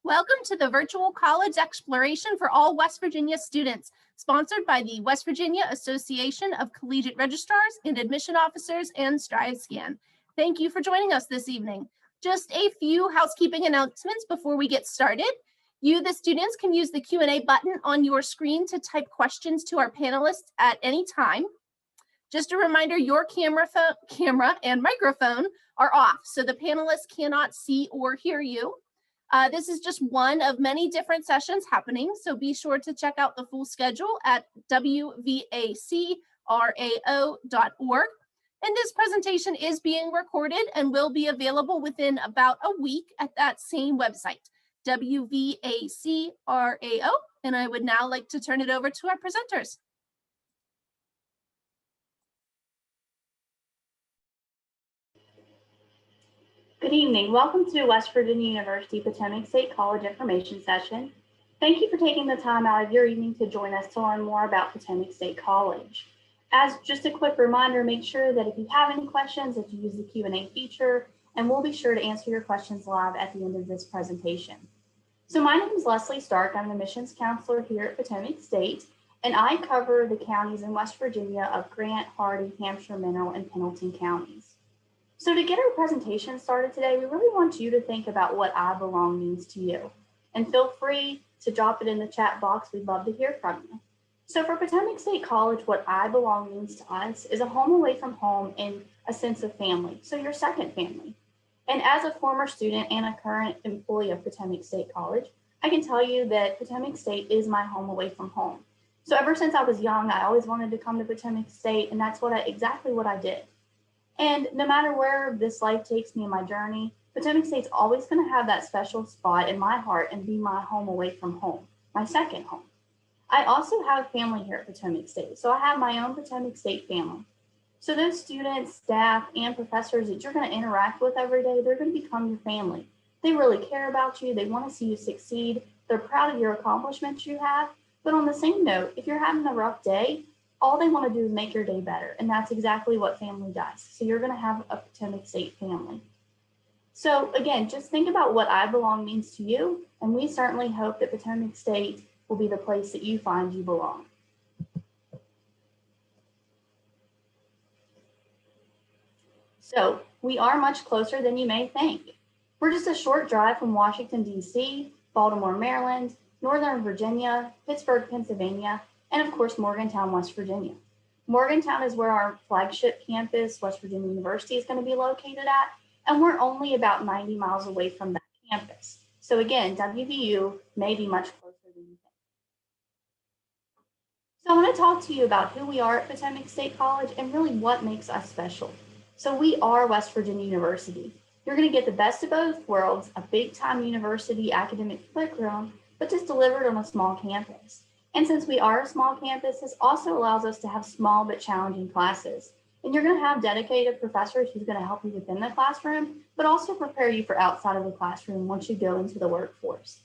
Welcome to the Virtual College Exploration for all West Virginia students, sponsored by the West Virginia Association of Collegiate Registrars and Admission Officers and StrideScan. Thank you for joining us this evening. Just a few housekeeping announcements before we get started. You, the students, can use the Q&A button on your screen to type questions to our panelists at any time. Just a reminder, your camera and microphone are off, so the panelists cannot see or hear you. This is just one of many different sessions happening, so be sure to check out the full schedule at WVACRAO.org. And this presentation is being recorded and will be available within about a week at that same website, WVACRAO. And I would now like to turn it over to our presenters. Good evening. Welcome to West Virginia University Potomac State College information session. Thank you for taking the time out of your evening to join us to learn more about Potomac State College. As just a quick reminder, make sure that if you have any questions that you use the Q&A feature, and we'll be sure to answer your questions live at the end of this presentation. So my name is Leslie Stark. I'm the admissions counselor here at Potomac State, and I cover the counties in West Virginia of Grant, Hardy, Hampshire, Mineral, and Pendleton counties. So to get our presentation started today, we really want you to think about what I belong means to you. And feel free to drop it in the chat box. We'd love to hear from you. So for Potomac State College, what I belong means to us is a home away from home and a sense of family. So your second family. And as a former student and a current employee of Potomac State College, I can tell you that Potomac State is my home away from home. So ever since I was young, I always wanted to come to Potomac State, and that's exactly what I did. And no matter where this life takes me in my journey, Potomac State's always going to have that special spot in my heart and be my home away from home, my second home. I also have family here at Potomac State, so I have my own Potomac State family. So those students, staff, and professors that you're going to interact with every day, they're going to become your family. They really care about you. They want to see you succeed. They're proud of your accomplishments you have. But on the same note, if you're having a rough day, all they want to do is make your day better. And that's exactly what family does. So you're going to have a Potomac State family. So again, just think about what I belong means to you. And we certainly hope that Potomac State will be the place that you find you belong. So we are much closer than you may think. We're just a short drive from Washington, D.C., Baltimore, Maryland, Northern Virginia, Pittsburgh, Pennsylvania, and of course, Morgantown, West Virginia. Morgantown is where our flagship campus, West Virginia University, is going to be located at, and we're only about 90 miles away from that campus. So again, WVU may be much closer than you think. So I want to talk to you about who we are at Potomac State College and really what makes us special. So we are West Virginia University. You're going to get the best of both worlds, a big-time university academic playground, but just delivered on a small campus. And since we are a small campus, this also allows us to have small but challenging classes. And you're going to have dedicated professors who's going to help you within the classroom, but also prepare you for outside of the classroom once you go into the workforce.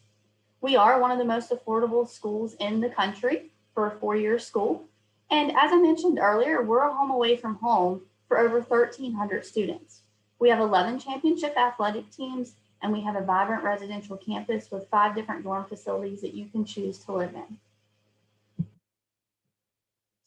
We are one of the most affordable schools in the country for a four-year school. And as I mentioned earlier, we're a home away from home for over 1,300 students. We have 11 championship athletic teams, and we have a vibrant residential campus with 5 different dorm facilities that you can choose to live in.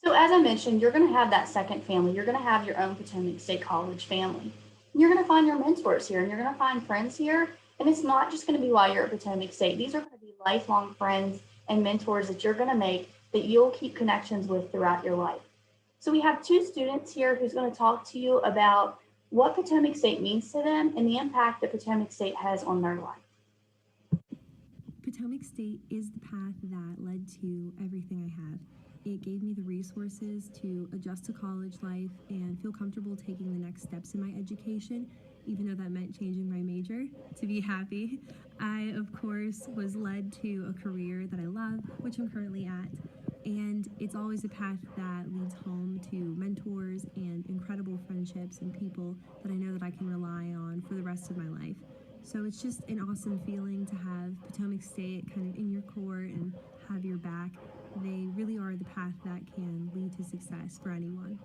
So as I mentioned, you're going to have that second family. You're going to have your own Potomac State College family. You're going to find your mentors here, and you're going to find friends here. And it's not just going to be while you're at Potomac State. These are going to be lifelong friends and mentors that you're going to make that you'll keep connections with throughout your life. So we have 2 students here who's going to talk to you about what Potomac State means to them and the impact that Potomac State has on their life. Potomac State is the path that led to everything I have. It gave me the resources to adjust to college life and feel comfortable taking the next steps in my education, even though that meant changing my major to be happy. I, of course, was led to a career that I love, which I'm currently at, and it's always a path that leads home to mentors and incredible friendships and people that I know that I can rely on for the rest of my life. So it's just an awesome feeling to have Potomac State kind of in your court and have your back. They really are the path that can lead to success for anyone.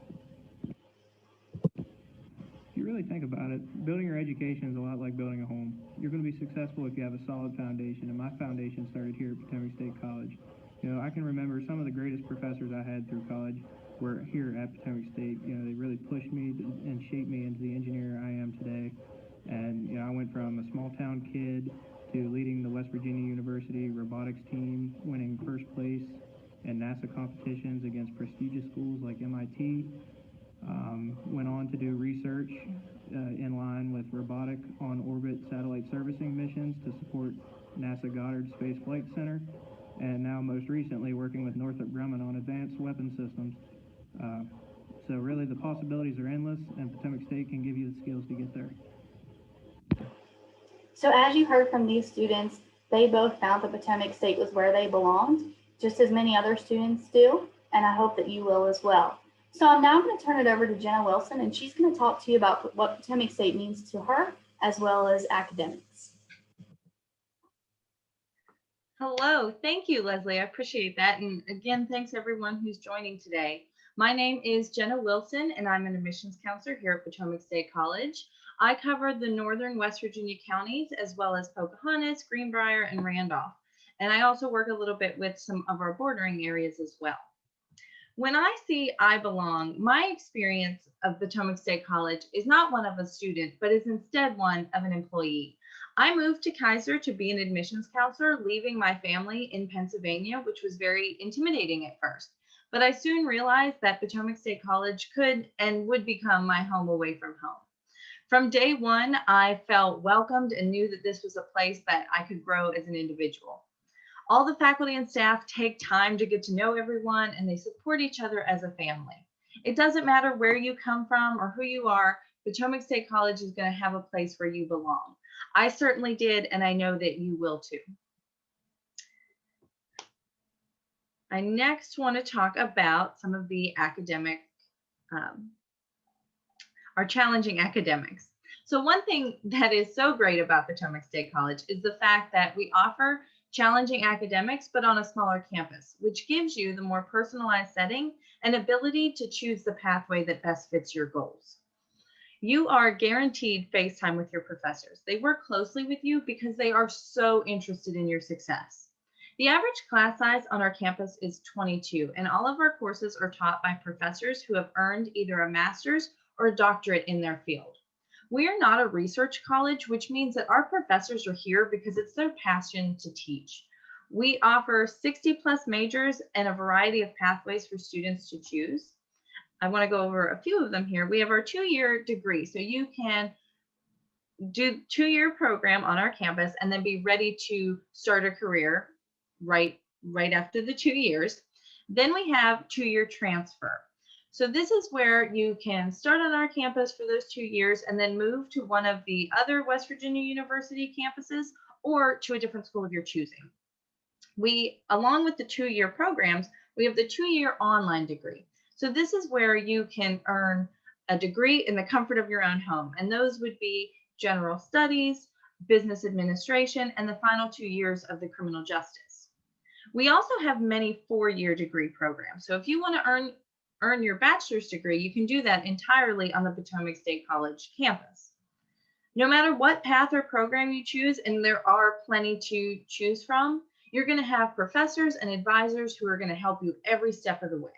Your really think about it, building your education is a lot like building a home. You're going to be successful if you have a solid foundation, and my foundation started here at Potomac State College. You know, I can remember some of the greatest professors I had through college were here at Potomac State. You know, they really pushed me and shaped me into the engineer I am today. And, you know, I went from a small town kid to leading the WVU robotics team, winning first place in NASA competitions against prestigious schools like MIT. Went on to do research in line with robotic on-orbit satellite servicing missions to support NASA Goddard Space Flight Center, and now most recently working with Northrop Grumman on advanced weapon systems. So really the possibilities are endless, and Potomac State can give you the skills to get there. So as you heard from these students, they both found that Potomac State was where they belonged, just as many other students do, and I hope that you will as well. So I'm now going to turn it over to Jenna Wilson, and she's going to talk to you about what Potomac State means to her, as well as academics. Hello, thank you, Leslie. I appreciate that. And again, thanks everyone who's joining today. My name is Jenna Wilson, and I'm an admissions counselor here at Potomac State College. I cover the northern West Virginia counties, as well as Pocahontas, Greenbrier, and Randolph. And I also work a little bit with some of our bordering areas as well. When I see I belong, my experience of Potomac State College is not one of a student, but is instead one of an employee. I moved to Kaiser to be an admissions counselor, leaving my family in Pennsylvania, which was very intimidating at first. But I soon realized that Potomac State College could and would become my home away from home. From day one, I felt welcomed and knew that this was a place that I could grow as an individual. All the faculty and staff take time to get to know everyone, and they support each other as a family. It doesn't matter where you come from or who you are, Potomac State College is going to have a place where you belong. I certainly did, and I know that you will too. I next want to talk about some of the academic, our challenging academics. So one thing that is so great about Potomac State College is the fact that we offer challenging academics, but on a smaller campus, which gives you the more personalized setting and ability to choose the pathway that best fits your goals. You are guaranteed face time with your professors. They work closely with you because they are so interested in your success. The average class size on our campus is 22, and all of our courses are taught by professors who have earned either a master's or a doctorate in their field. We are not a research college, which means that our professors are here because it's their passion to teach. We offer 60+ majors and a variety of pathways for students to choose. I want to go over a few of them here. We have our 2-year degree, so you can do 2-year program on our campus and then be ready to start a career right after the 2 years. Then we have 2-year transfer. So this is where you can start on our campus for those 2 years and then move to one of the other West Virginia University campuses or to a different school of your choosing. We, along with the 2-year programs, we have the 2-year online degree. So this is where you can earn a degree in the comfort of your own home. And those would be general studies, business administration, and the final 2 years of the criminal justice. We also have many 4-year degree programs. So if you want to earn your bachelor's degree, you can do that entirely on the Potomac State College campus. No matter what path or program you choose, and there are plenty to choose from, you're going to have professors and advisors who are going to help you every step of the way.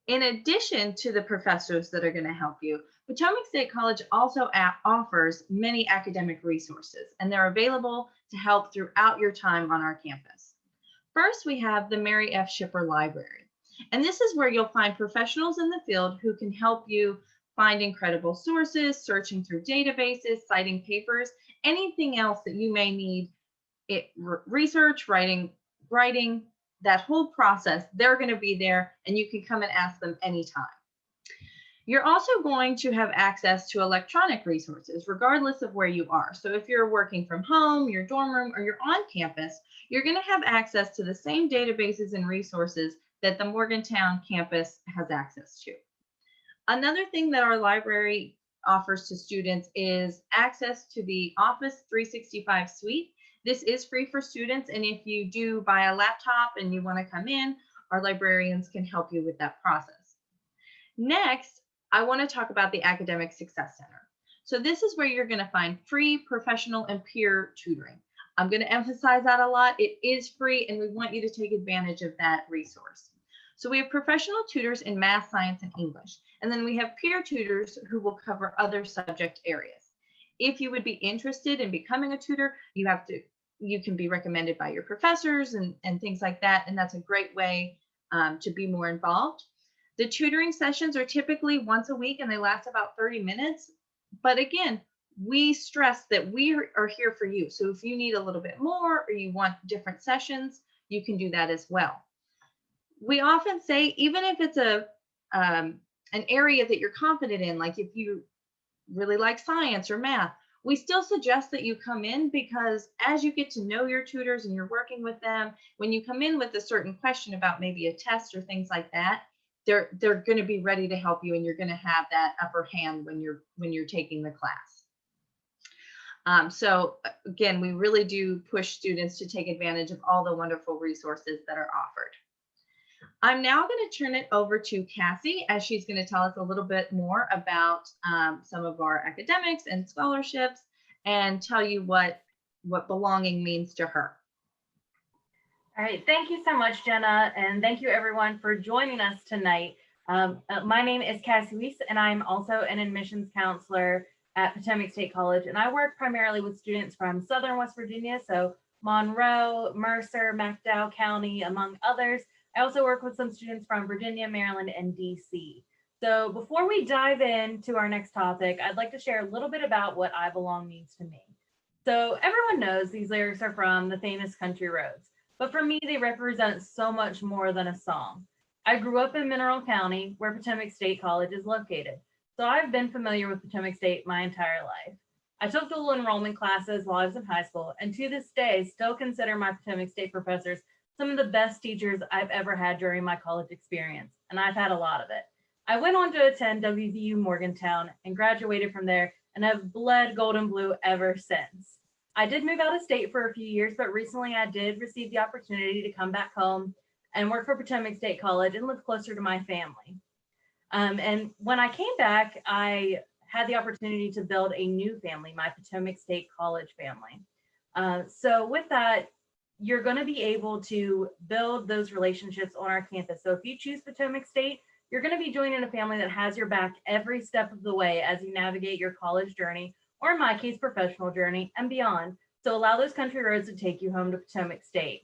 In addition to the professors that are going to help you, Potomac State College also offers many academic resources, and they're available to help throughout your time on our campus. First, we have the Mary F. Shipper Library, and this is where you'll find professionals in the field who can help you find incredible sources, searching through databases, citing papers, anything else that you may need, research, writing, that whole process. They're going to be there, and you can come and ask them anytime. You're also going to have access to electronic resources, regardless of where you are. So if you're working from home, your dorm room, or you're on campus, you're going to have access to the same databases and resources that the Morgantown campus has access to. Another thing that our library offers to students is access to the Office 365 suite. This is free for students, and if you do buy a laptop and you want to come in, Our librarians can help you with that process. Next, I want to talk about the Academic Success Center. So this is where you're going to find free, professional, and peer tutoring. I'm going to emphasize that a lot. It is free, and we want you to take advantage of that resource. So we have professional tutors in math, science, and English. And then we have peer tutors who will cover other subject areas. If you would be interested in becoming a tutor, you can be recommended by your professors and things like that. And that's a great way to be more involved. The tutoring sessions are typically once a week and they last about 30 minutes. But again, we stress that we are here for you. So if you need a little bit more or you want different sessions, you can do that as well. We often say, even if it's an area that you're confident in, like if you really like science or math, we still suggest that you come in, because as you get to know your tutors and you're working with them, when you come in with a certain question about maybe a test or things like that, they're going to be ready to help you, and you're going to have that upper hand when you're taking the class. So again, we really do push students to take advantage of all the wonderful resources that are offered. I'm now going to turn it over to Cassie, as she's going to tell us a little bit more about some of our academics and scholarships, and tell you what belonging means to her. All right, thank you so much, Jenna, and thank you everyone for joining us tonight. My name is Cassie Weiss, and I'm also an admissions counselor at Potomac State College, and I work primarily with students from Southern West Virginia, so Monroe, Mercer, McDowell County, among others. I also work with some students from Virginia, Maryland, and DC. So before we dive into our next topic, I'd like to share a little bit about what I Belong means to me. So everyone knows these lyrics are from the famous Country Roads, but for me, they represent so much more than a song. I grew up in Mineral County, where Potomac State College is located. So I've been familiar with Potomac State my entire life. I took dual enrollment classes while I was in high school, and to this day, still consider my Potomac State professors some of the best teachers I've ever had during my college experience, and I've had a lot of it. I went on to attend WVU Morgantown and graduated from there, and have bled gold and blue ever since. I did move out of state for a few years, but recently I did receive the opportunity to come back home and work for Potomac State College and live closer to my family. And when I came back, I had the opportunity to build a new family, my Potomac State College family. So with that, you're going to be able to build those relationships on our campus. So if you choose Potomac State, you're going to be joining a family that has your back every step of the way as you navigate your college journey, or in my case, professional journey and beyond. So allow those country roads to take you home to Potomac State.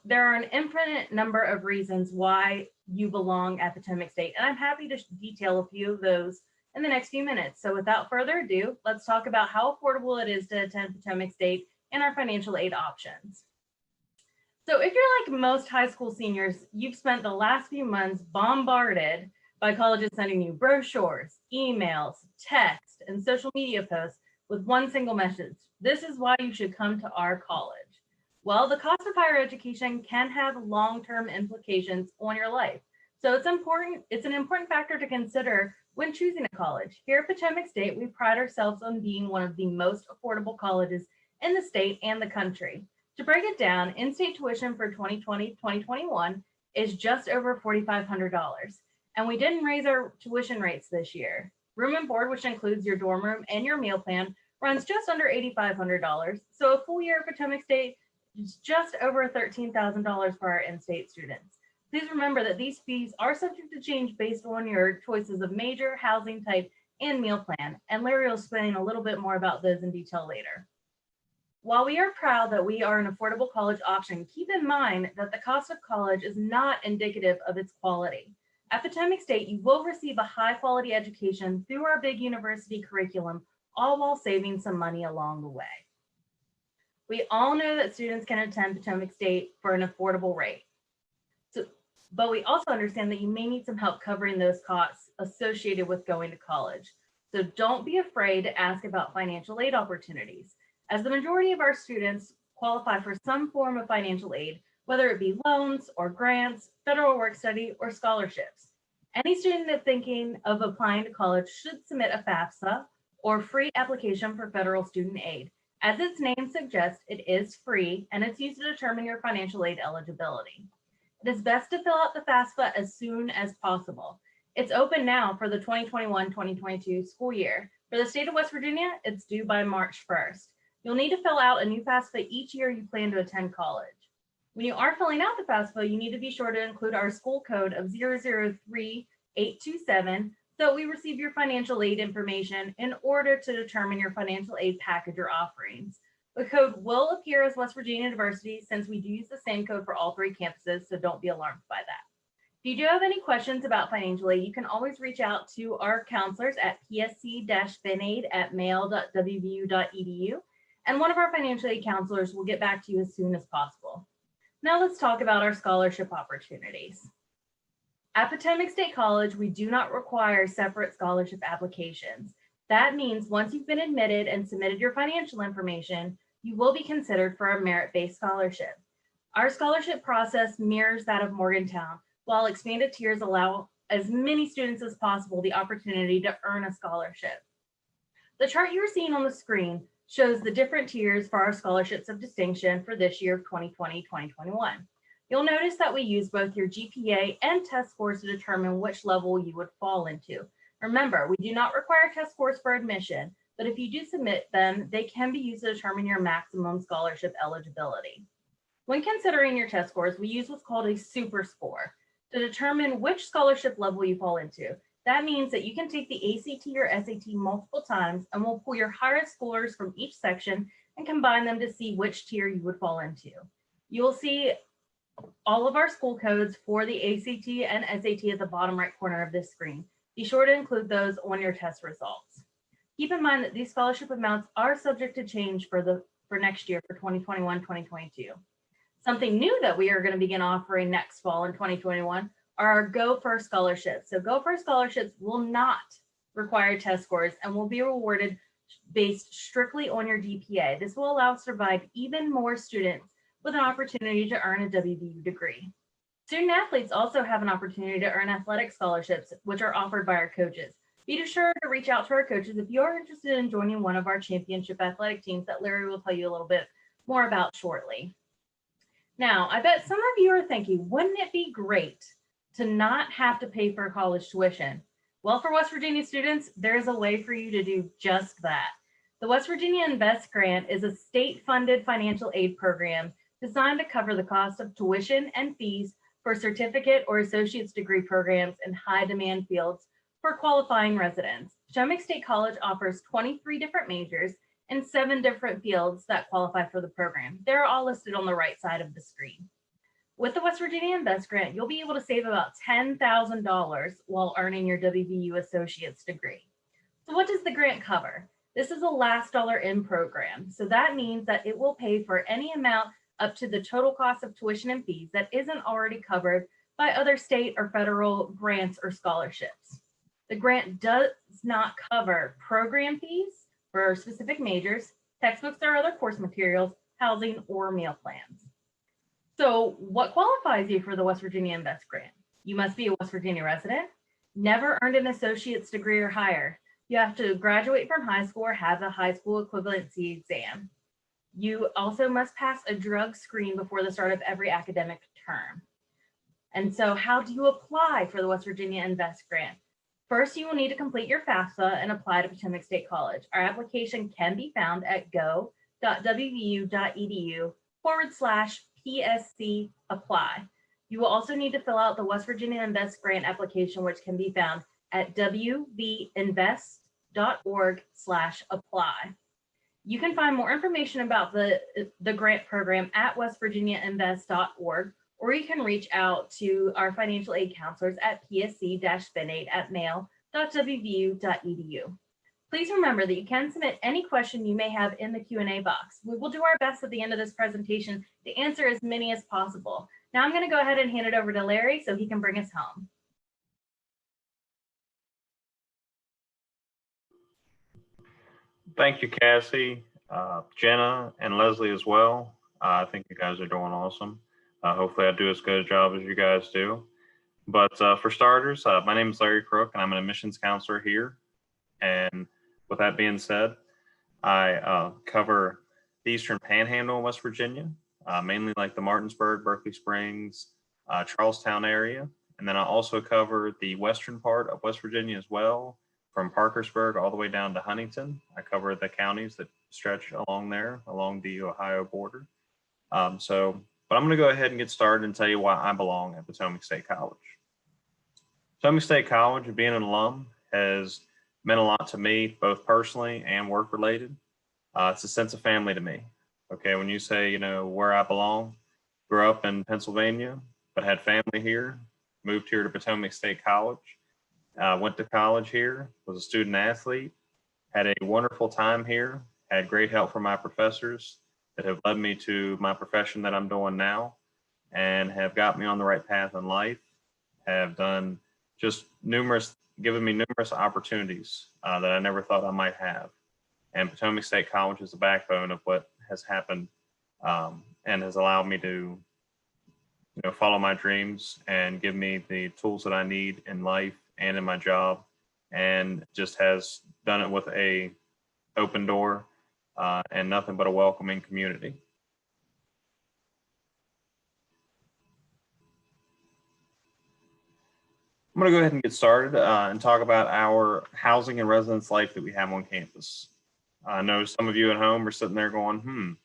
There are an infinite number of reasons why you belong at Potomac State, and I'm happy to detail a few of those in the next few minutes. So without further ado, let's talk about how affordable it is to attend Potomac State and our financial aid options. So if you're like most high school seniors, you've spent the last few months bombarded by colleges sending you brochures, emails, text, and social media posts with one single message: this is why you should come to our college. Well, the cost of higher education can have long-term implications on your life. So it's an important factor to consider when choosing a college. Here at Potomac State, we pride ourselves on being one of the most affordable colleges in the state and the country. To break it down, in-state tuition for 2020-2021 is just over $4,500. And we didn't raise our tuition rates this year. Room and board, which includes your dorm room and your meal plan, runs just under $8,500. So a full year at Potomac State is just over $13,000 for our in-state students. Please remember that these fees are subject to change based on your choices of major, housing type, and meal plan. And Larry will explain a little bit more about those in detail later. While we are proud that we are an affordable college option, keep in mind that the cost of college is not indicative of its quality. At Potomac State, you will receive a high quality education through our big university curriculum, all while saving some money along the way. We all know that students can attend Potomac State for an affordable rate. But we also understand that you may need some help covering those costs associated with going to college. So don't be afraid to ask about financial aid opportunities, as the majority of our students qualify for some form of financial aid, whether it be loans or grants, federal work study, or scholarships. Any student that's thinking of applying to college should submit a FAFSA, or free application for federal student aid. As its name suggests, it is free and it's used to determine your financial aid eligibility. It is best to fill out the FAFSA as soon as possible. It's open now for the 2021-2022 school year. For the state of West Virginia, it's due by March 1st. You'll need to fill out a new FAFSA each year you plan to attend college. When you are filling out the FAFSA, you need to be sure to include our school code of 003827 so that we receive your financial aid information in order to determine your financial aid package or offerings. The code will appear as West Virginia University since we do use the same code for all 3 campuses, so don't be alarmed by that. If you do have any questions about financial aid, you can always reach out to our counselors at psc-finaid@mail.wvu.edu, and one of our financial aid counselors will get back to you as soon as possible. Now let's talk about our scholarship opportunities. At Potomac State College, we do not require separate scholarship applications. That means once you've been admitted and submitted your financial information, you will be considered for a merit-based scholarship. Our scholarship process mirrors that of Morgantown, while expanded tiers allow as many students as possible the opportunity to earn a scholarship. The chart you're seeing on the screen shows the different tiers for our scholarships of distinction for this year of 2020-2021. You'll notice that we use both your GPA and test scores to determine which level you would fall into. Remember, we do not require test scores for admission, but if you do submit them, they can be used to determine your maximum scholarship eligibility. When considering your test scores, we use what's called a super score to determine which scholarship level you fall into. That means that you can take the ACT or SAT multiple times and we'll pull your highest scores from each section and combine them to see which tier you would fall into. You will see all of our school codes for the ACT and SAT at the bottom right corner of this screen. Be sure to include those on your test results. Keep in mind that these scholarship amounts are subject to change for next year, for 2021-2022. Something new that we are going to begin offering next fall in 2021 are our Go First scholarships. So Go First scholarships will not require test scores and will be rewarded based strictly on your GPA. This will allow us to provide even more students with an opportunity to earn a WVU degree. Student athletes also have an opportunity to earn athletic scholarships, which are offered by our coaches. Be sure to reach out to our coaches if you are interested in joining one of our championship athletic teams that Larry will tell you a little bit more about shortly. Now, I bet some of you are thinking, wouldn't it be great to not have to pay for college tuition? Well, for West Virginia students, there's a way for you to do just that. The West Virginia Invest Grant is a state-funded financial aid program designed to cover the cost of tuition and fees for certificate or associate's degree programs in high-demand fields for qualifying residents. Potomac State College offers 23 different majors and 7 different fields that qualify for the program. They're all listed on the right side of the screen. With the West Virginia Invest Grant, you'll be able to save about $10,000 while earning your WVU associate's degree. So what does the grant cover? This is a last dollar in program. So that means that it will pay for any amount up to the total cost of tuition and fees that isn't already covered by other state or federal grants or scholarships. The grant does not cover program fees for specific majors, textbooks or other course materials, housing, or meal plans. So what qualifies you for the West Virginia Invest Grant? You must be a West Virginia resident, never earned an associate's degree or higher. You have to graduate from high school or have a high school equivalency exam. You also must pass a drug screen before the start of every academic term. And so how do you apply for the West Virginia Invest Grant? First, you will need to complete your FAFSA and apply to Potomac State College. Our application can be found at go.wvu.edu/PSC apply. You will also need to fill out the West Virginia Invest Grant application, which can be found at wvinvest.org/apply. You can find more information about the grant program at westvirginiainvest.org, or you can reach out to our financial aid counselors at psc-finaid@mail.wvu.edu. Please remember that you can submit any question you may have in the Q&A box. We will do our best at the end of this presentation to answer as many as possible. Now I'm going to go ahead and hand it over to Larry so he can bring us home. Thank you, Cassie, Jenna, and Leslie as well. I think you guys are doing awesome. Hopefully I do as good a job as you guys do. But for starters, my name is Larry Crook, and I'm an admissions counselor here. And with that being said, I cover the Eastern Panhandle in West Virginia, mainly like the Martinsburg, Berkeley Springs, Charlestown area. And then I also cover the western part of West Virginia as well, from Parkersburg all the way down to Huntington. I cover the counties that stretch along there, along the Ohio border. But I'm going to go ahead and get started and tell you why I belong at Potomac State College. Potomac State College, being an alum, has meant a lot to me, both personally and work related. It's a sense of family to me. Okay, when you say, where I belong, grew up in Pennsylvania, but had family here, moved here to Potomac State College, went to college here, was a student athlete, had a wonderful time here, had great help from my professors that have led me to my profession that I'm doing now, and have got me on the right path in life, have done just given me numerous opportunities that I never thought I might have. And Potomac State College is the backbone of what has happened and has allowed me to follow my dreams and give me the tools that I need in life and in my job, and just has done it with a open door and nothing but a welcoming community. I'm going to go ahead and get started and talk about our housing and residence life that we have on campus. I know some of you at home are sitting there going,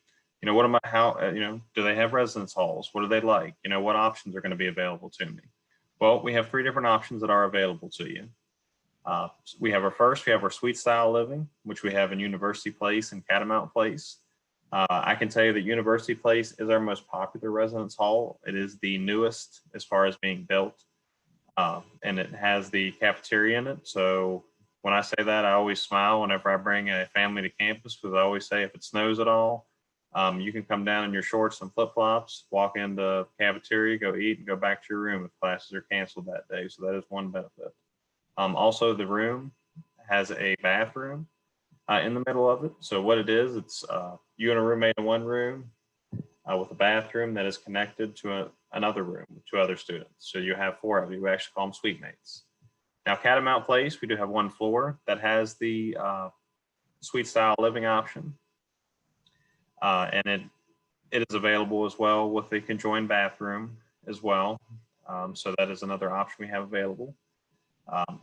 what am I, do they have residence halls? What are they like? What options are going to be available to me? Well, we have 3 different options that are available to you. We have our suite style living, which we have in University Place and Catamount Place. I can tell you that University Place is our most popular residence hall. It is the newest as far as being built. And it has the cafeteria in it. So when I say that, I always smile whenever I bring a family to campus, because I always say if it snows at all, you can come down in your shorts and flip-flops, walk into the cafeteria, go eat, and go back to your room if classes are canceled that day. So that is one benefit. Also, the room has a bathroom in the middle of it. So what it is, it's you and a roommate in one room with a bathroom that is connected to another room with 2 other students. So you have 4 of you. We actually call them suite mates. Now, Catamount Place, we do have 1 floor that has the suite style living option. And it is available as well with the conjoined bathroom as well. So that is another option we have available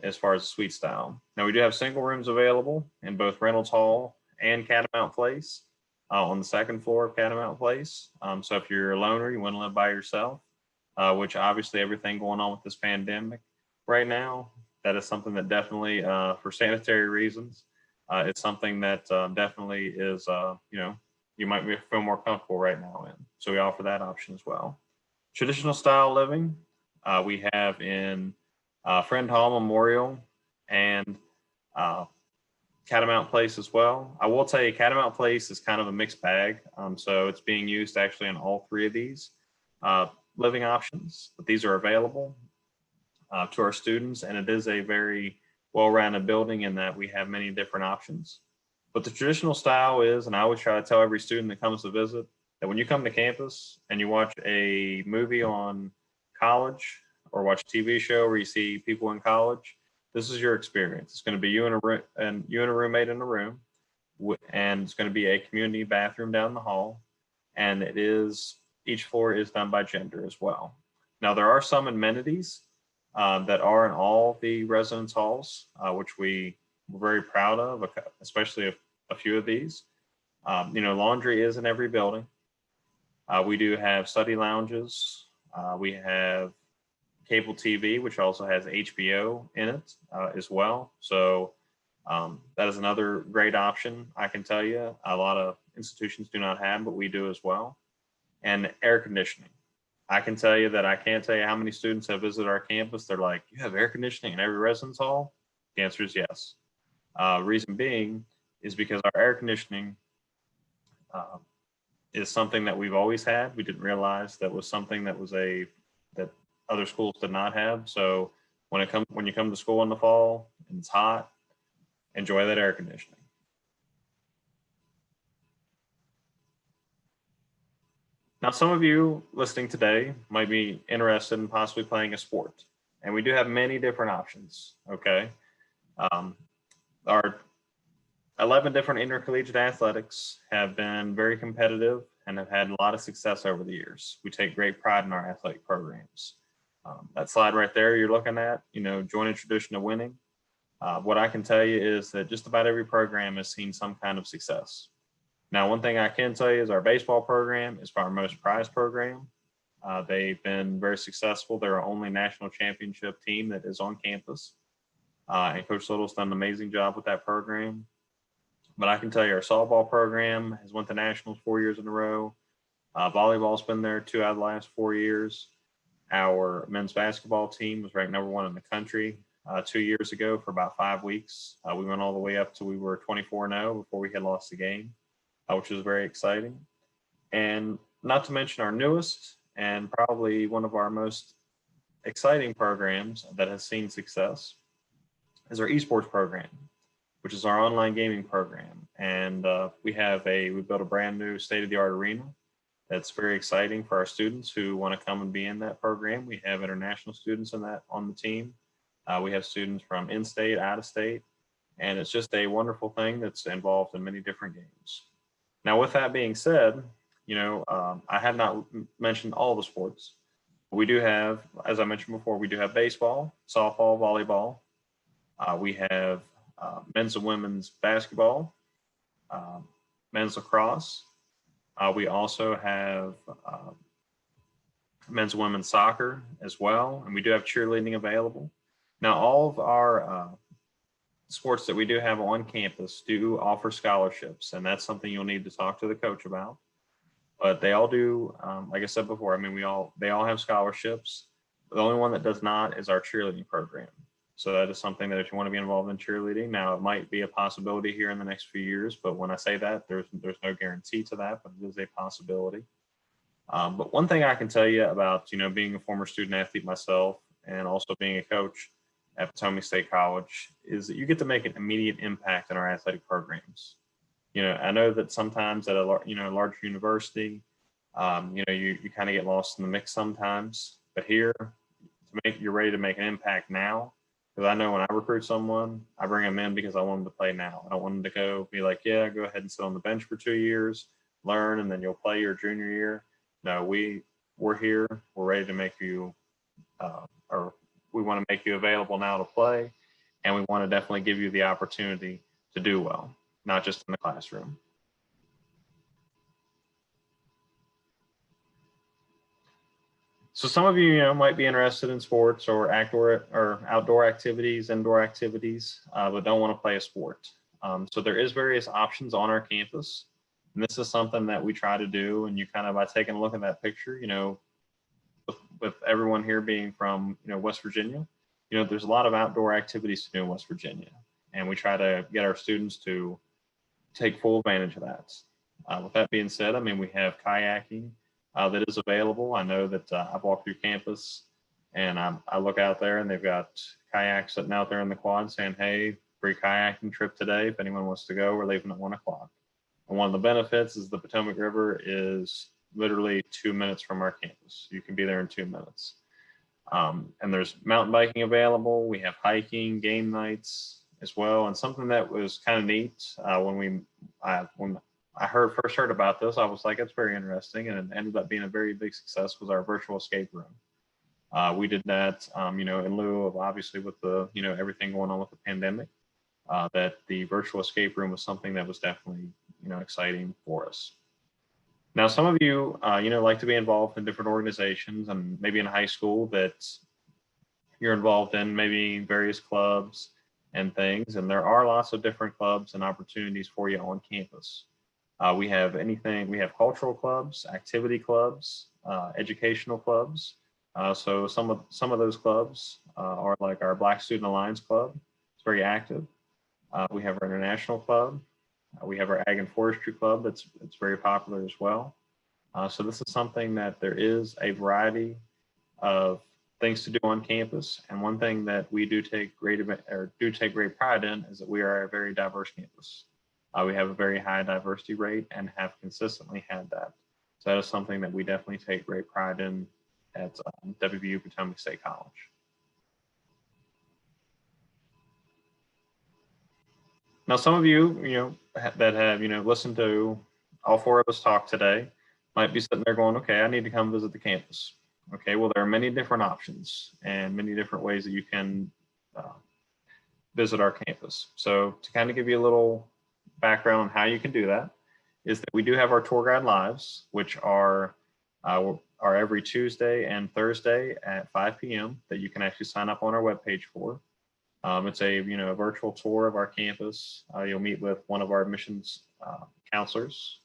as far as suite style. Now, we do have single rooms available in both Reynolds Hall and Catamount Place on the 2nd floor of Catamount Place. So if you're a loner, you want to live by yourself, which obviously everything going on with this pandemic right now, that is something that definitely for sanitary reasons, it's something that definitely is, you might feel more comfortable right now in. So we offer that option as well. Traditional style living, we have in Friend Hall Memorial and Catamount Place as well. I will tell you, Catamount Place is kind of a mixed bag. So it's being used actually in all 3 of these living options, but these are available to our students. And it is a very well-rounded building in that we have many different options. But the traditional style is, and I always try to tell every student that comes to visit, that when you come to campus and you watch a movie on college or watch a TV show where you see people in college, this is your experience. It's going to be you and a roommate in a room, and it's going to be a community bathroom down the hall. And each floor is done by gender as well. Now, there are some amenities that are in all the residence halls, which we're very proud of, especially a few of these. Laundry is in every building. We do have study lounges. We have cable TV, which also has HBO in it as well. So that is another great option, I can tell you. A lot of institutions do not have, but we do as well. And air conditioning. I can tell you that I can't tell you how many students have visited our campus. They're like, you have air conditioning in every residence hall? The answer is yes. Reason being is because our air conditioning is something that we've always had. We didn't realize that was something that that other schools did not have. So when you come to school in the fall and it's hot, enjoy that air conditioning. Now, some of you listening today might be interested in possibly playing a sport, and we do have many different options, okay? Our 11 different intercollegiate athletics have been very competitive, and have had a lot of success over the years. We take great pride in our athletic programs. That slide right there you're looking at, join a tradition of winning. What I can tell you is that just about every program has seen some kind of success. Now, one thing I can tell you is our baseball program is our most prized program. They've been very successful. They're our only national championship team that is on campus. And Coach Little's done an amazing job with that program. But I can tell you our softball program has went to nationals 4 years in a row. Volleyball's been there 2 out of the last 4 years. Our men's basketball team was ranked #1 in the country 2 years ago for about 5 weeks. We went all the way up to we were 24-0 before we had lost the game, which was very exciting. And not to mention our newest and probably one of our most exciting programs that has seen success is our esports program, which is our online gaming program. And we built a brand new state-of-the-art arena that's very exciting for our students who want to come and be in that program. We have international students on the team. We have students from in-state, out-of-state, and it's just a wonderful thing that's involved in many different games. Now, with that being said, I have not mentioned all the sports. We do have, as I mentioned before, we do have baseball, softball, volleyball. We have men's and women's basketball, men's lacrosse. We also have men's and women's soccer as well, and we do have cheerleading available. Now, all of our sports that we do have on campus do offer scholarships, and that's something you'll need to talk to the coach about. But they all do, like I said before, they all have scholarships. The only one that does not is our cheerleading program. So that is something that if you want to be involved in cheerleading, now it might be a possibility here in the next few years, but when I say that, there's no guarantee to that, but it is a possibility. But one thing I can tell you about, being a former student athlete myself and also being a coach at Potomac State College is that you get to make an immediate impact in our athletic programs. I know that sometimes at a larger university, you kind of get lost in the mix sometimes, but here you're ready to make an impact now. Because I know when I recruit someone, I bring them in because I want them to play now. I don't want them to go be like, yeah, go ahead and sit on the bench for 2 years, learn, and then you'll play your junior year. No, we're here. We're ready to make you, or we want to make you available now to play, and we want to definitely give you the opportunity to do well, not just in the classroom. So some of you, might be interested in sports or outdoor activities, indoor activities, but don't want to play a sport. So there is various options on our campus. And this is something that we try to do. And you kind of, by taking a look at that picture, with everyone here being from, West Virginia, there's a lot of outdoor activities to do in West Virginia. And we try to get our students to take full advantage of that. With that being said, we have kayaking. That is available. I know that I've walked through campus and I look out there and they've got kayaks sitting out there in the quad saying, hey, free kayaking trip today. If anyone wants to go, we're leaving at 1 o'clock. And one of the benefits is the Potomac River is literally 2 minutes from our campus. You can be there in 2 minutes. And there's mountain biking available. We have hiking, game nights as well. And something that was kind of neat when I first heard about this, I was like, it's very interesting. And it ended up being a very big success was our virtual escape room. We did that, in lieu of obviously with the, everything going on with the pandemic, that the virtual escape room was something that was definitely, exciting for us. Now, some of you, like to be involved in different organizations and maybe in high school that you're involved in maybe various clubs and things. And there are lots of different clubs and opportunities for you on campus. We have cultural clubs, activity clubs, educational clubs. So some of those clubs are like our Black Student Alliance Club. It's very active. We have our International Club. We have our Ag and Forestry Club. It's very popular as well. So this is something that there is a variety of things to do on campus. And one thing that we do take great pride in is that we are a very diverse campus. We have a very high diversity rate and have consistently had that. So that is something that we definitely take great pride in at WVU Potomac State College. Now, some of you, that have, listened to all four of us talk today, might be sitting there going, okay, I need to come visit the campus. Okay, well, there are many different options and many different ways that you can visit our campus. So to kind of give you a little background on how you can do that is that we do have our tour guide lives, which are every Tuesday and Thursday at 5 p.m. that you can actually sign up on our webpage for. It's a virtual tour of our campus. You'll meet with one of our admissions counselors.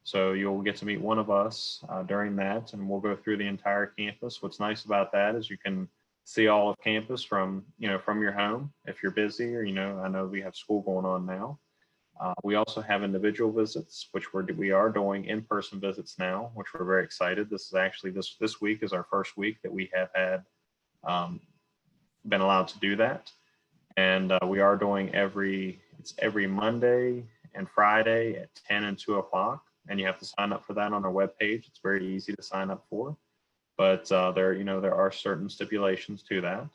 So you'll get to meet one of us during that, and we'll go through the entire campus. What's nice about that is you can see all of campus from your home if you're busy, or I know we have school going on now. We also have individual visits, which we are doing in-person visits now, which we're very excited. This is actually this week is our first week that we have had been allowed to do that, and we are doing every Monday and Friday at 10 and 2 o'clock, and you have to sign up for that on our webpage. It's very easy to sign up for, but there are certain stipulations to that.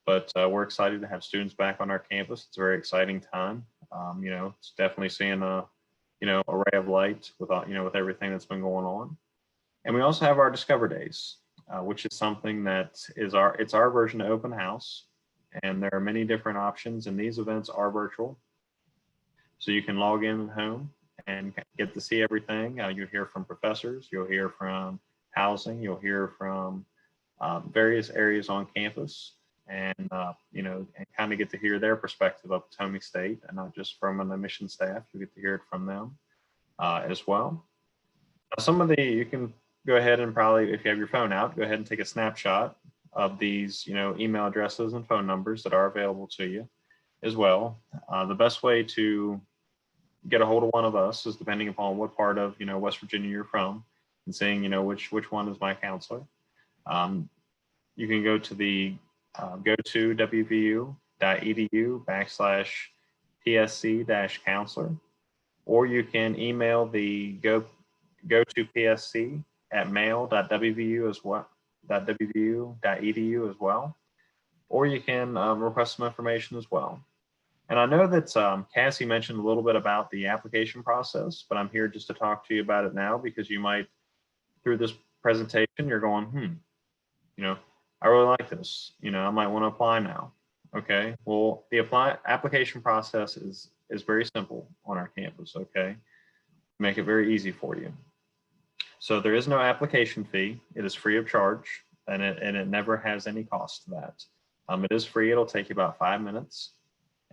But we're excited to have students back on our campus. It's a very exciting time. It's definitely seeing a ray of light with everything that's been going on. And we also have our Discover Days, which is something that is our version of open house. And there are many different options, and these events are virtual. So you can log in at home and get to see everything. You'll hear from professors, you'll hear from housing, you'll hear from various areas on campus, and kind of get to hear their perspective of Potomac State, and not just from an admission staff. You get to hear it from them as well. You can go ahead and probably, if you have your phone out, go ahead and take a snapshot of these email addresses and phone numbers that are available to you as well. The best way to get a hold of one of us is depending upon what part of West Virginia you're from, and saying which one is my counselor. You can go to go to wvu.edu/PSC-counselor, or you can email the go to PSC at mail.wvu as well, .wvu.edu as well, or you can request some information as well. And I know that Cassie mentioned a little bit about the application process, but I'm here just to talk to you about it now, because you might, through this presentation, you're going, I really like this. I might want to apply now. Okay. Well, the application process is very simple on our campus. Okay. Make it very easy for you. So there is no application fee. It is free of charge, and it never has any cost to that. It is free. It'll take you about 5 minutes.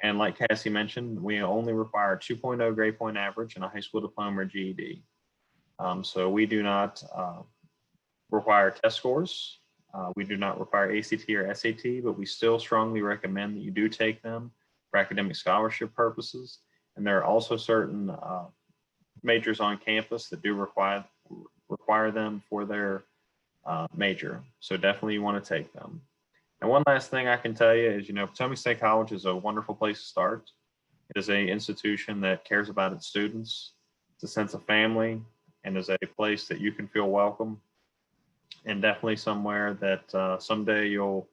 And like Cassie mentioned, we only require a 2.0 grade point average and a high school diploma or GED. So we do not require test scores. We do not require ACT or SAT, but we still strongly recommend that you do take them for academic scholarship purposes. And there are also certain majors on campus that do require them for their major. So definitely you want to take them. And one last thing I can tell you is, Potomac State College is a wonderful place to start. It is an institution that cares about its students. It's a sense of family, and is a place that you can feel welcome, and definitely somewhere that someday it'll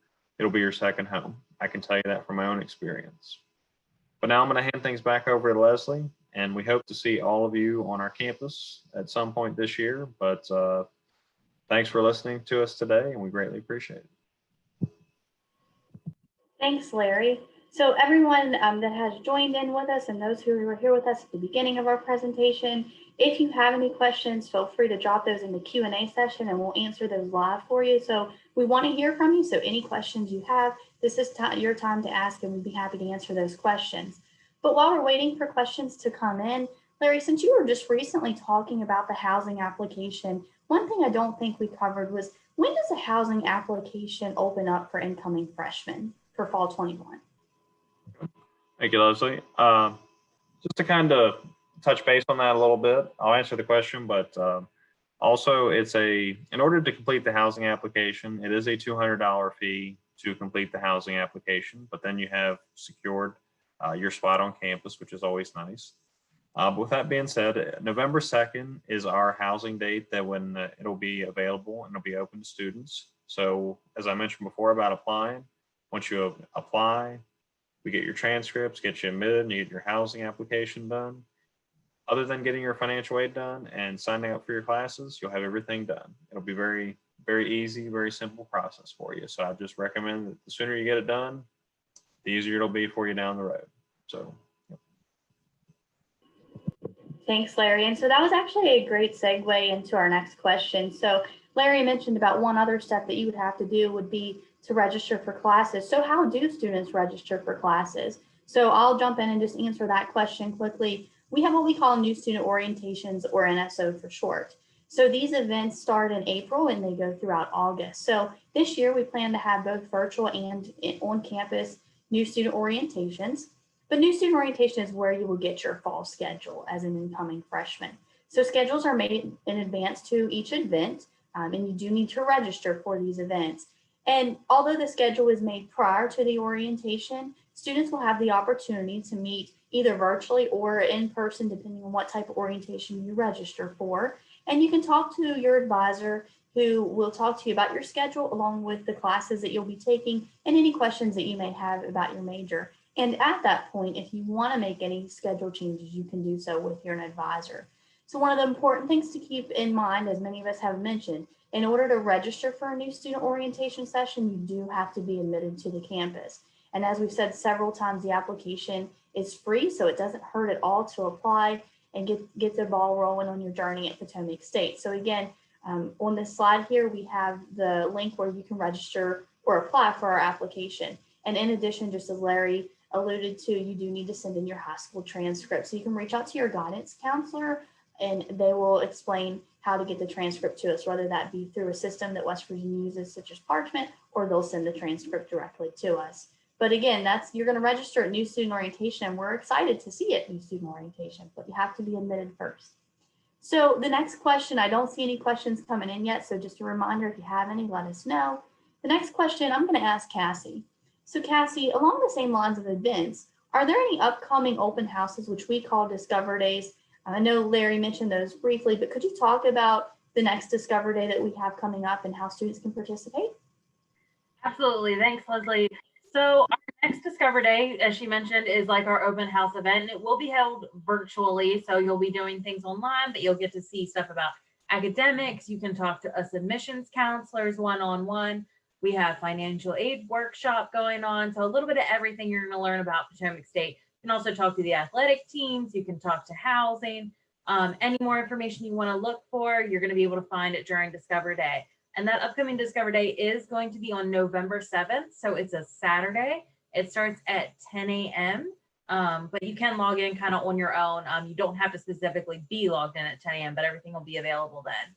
be your second home. I can tell you that from my own experience. But now I'm going to hand things back over to Leslie, and we hope to see all of you on our campus at some point this year. But thanks for listening to us today, and we greatly appreciate it. Thanks, Larry. So everyone that has joined in with us, and those who were here with us at the beginning of our presentation, if you have any questions, feel free to drop those in the Q&A session, and we'll answer those live for you. So we want to hear from you. So any questions you have, this is your time to ask, and we'd be happy to answer those questions. But while we're waiting for questions to come in, Larry, since you were just recently talking about the housing application, one thing I don't think we covered was, when does a housing application open up for incoming freshmen for fall 21? Thank you, Leslie. Just to kind of touch base on that a little bit, I'll answer the question, but also in order to complete the housing application, it is a $200 fee to complete the housing application, but then you have secured your spot on campus, which is always nice. But with that being said, November 2nd is our housing date that when it'll be available and it'll be open to students. So as I mentioned before about applying, once you apply, we get your transcripts, get you admitted, and you get your housing application done. other than getting your financial aid done and signing up for your classes, you'll have everything done. It'll be very, very easy, very simple process for you. So I just recommend that the sooner you get it done, the easier it'll be for you down the road. So. Thanks, Larry. And so that was actually a great segue into our next question. So Larry mentioned about one other step that you would have to do would be to register for classes. So how do students register for classes? So I'll jump in and just answer that question quickly. We have what we call new student orientations, or NSO for short. So these events start in April and they go throughout August. So this year we plan to have both virtual and on-campus new student orientations. But new student orientation is where you will get your fall schedule as an incoming freshman. So schedules are made in advance to each event, and you do need to register for these events. And although the schedule is made prior to the orientation, students will have the opportunity to meet either virtually or in person, depending on what type of orientation you register for. And you can talk to your advisor, who will talk to you about your schedule along with the classes that you'll be taking and any questions that you may have about your major. And at that point, if you want to make any schedule changes, you can do so with your advisor. So one of the important things to keep in mind, as many of us have mentioned, in order to register for a new student orientation session, you do have to be admitted to the campus. And as we've said several times, the application is free, so it doesn't hurt at all to apply and get the ball rolling on your journey at Potomac State. So again, on this slide here, we have the link where you can register or apply for our application. And in addition, just as Larry alluded to, you do need to send in your high school transcript. So you can reach out to your guidance counselor and they will explain how to get the transcript to us, whether that be through a system that West Virginia uses, such as Parchment, or they'll send the transcript directly to us. But again, you're going to register at new student orientation, and we're excited to see it new student orientation, but you have to be admitted first. So the next question, I don't see any questions coming in yet, so just a reminder, if you have any, let us know. The next question I'm going to ask Cassie. So Cassie, along the same lines of events, are there any upcoming open houses, which we call Discover Days? I know Larry mentioned those briefly, but could you talk about the next Discover Day that we have coming up and how students can participate? Absolutely. Thanks, Leslie. So our next Discover Day, as she mentioned, is like our open house event, and it will be held virtually. So you'll be doing things online, but you'll get to see stuff about academics. You can talk to us admissions counselors one-on-one. We have financial aid workshop going on. So a little bit of everything you're going to learn about Potomac State. You can also talk to the athletic teams. You can talk to housing. Any more information you want to look for, you're going to be able to find it during Discover Day. And that upcoming Discover Day is going to be on November 7th. So it's a Saturday. It starts at 10 a.m. But you can log in kind of on your own. You don't have to specifically be logged in at 10 a.m., but everything will be available then.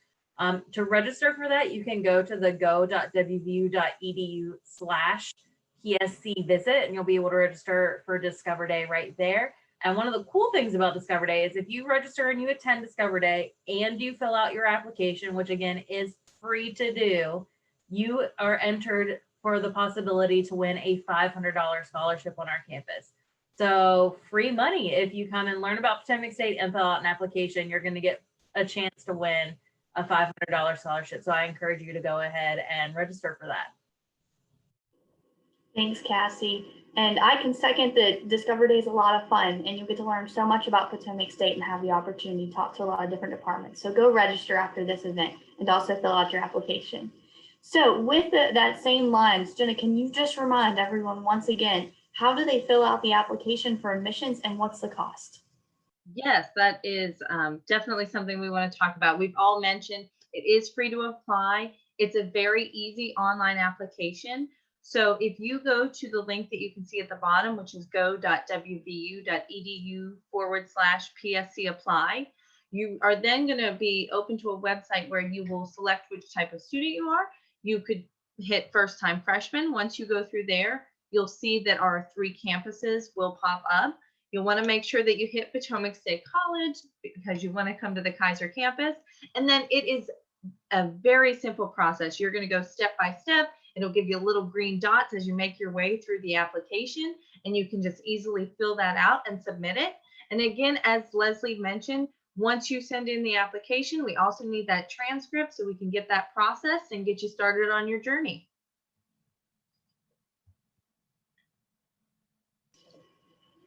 To register for that, you can go to the go.wvu.edu/PSC visit, and you'll be able to register for Discover Day right there. And one of the cool things about Discover Day is if you register and you attend Discover Day and you fill out your application, which again is free to do, you are entered for the possibility to win a $500 scholarship on our campus. So free money. If you come and learn about Potomac State and fill out an application, you're going to get a chance to win a $500 scholarship. So I encourage you to go ahead and register for that. Thanks, Cassie. And I can second that Discover Day is a lot of fun, and you'll get to learn so much about Potomac State and have the opportunity to talk to a lot of different departments. So go register after this event and also fill out your application. So with that same lines, Jenna, can you just remind everyone once again, how do they fill out the application for admissions and what's the cost? Yes, that is definitely something we want to talk about. We've all mentioned it is free to apply. It's a very easy online application. So if you go to the link that you can see at the bottom, which is go.wvu.edu/PSC apply, you are then going to be open to a website where you will select which type of student you are. You could hit first time freshman. Once you go through there, you'll see that our 3 campuses will pop up. You'll want to make sure that you hit Potomac State College because you want to come to the Kaiser campus. And then it is a very simple process. You're going to go step by step. It'll give you little green dots as you make your way through the application, and you can just easily fill that out and submit it. And again, as Leslie mentioned, once you send in the application, we also need that transcript so we can get that processed and get you started on your journey.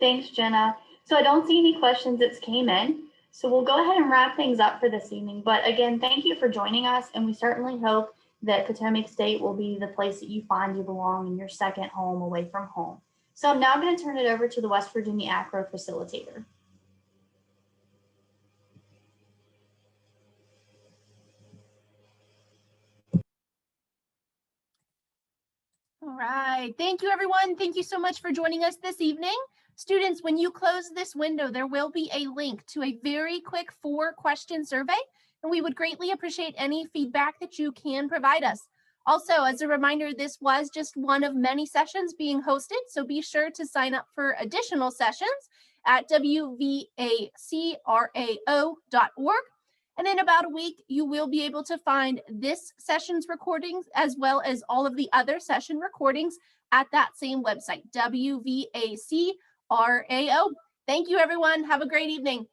Thanks, Jenna. So I don't see any questions that came in. So we'll go ahead and wrap things up for this evening. But again, thank you for joining us. And we certainly hope that Potomac State will be the place that you find you belong in your second home away from home. So I'm now going to turn it over to the West Virginia AFFORDABILITY facilitator. All right. Thank you, everyone. Thank you so much for joining us this evening. Students, when you close this window, there will be a link to a very quick 4-question survey, and we would greatly appreciate any feedback that you can provide us. Also, as a reminder, this was just one of many sessions being hosted, so be sure to sign up for additional sessions at WVACRAO.org. And in about a week, you will be able to find this session's recordings as well as all of the other session recordings at that same website, WVACRAO. Thank you, everyone. Have a great evening.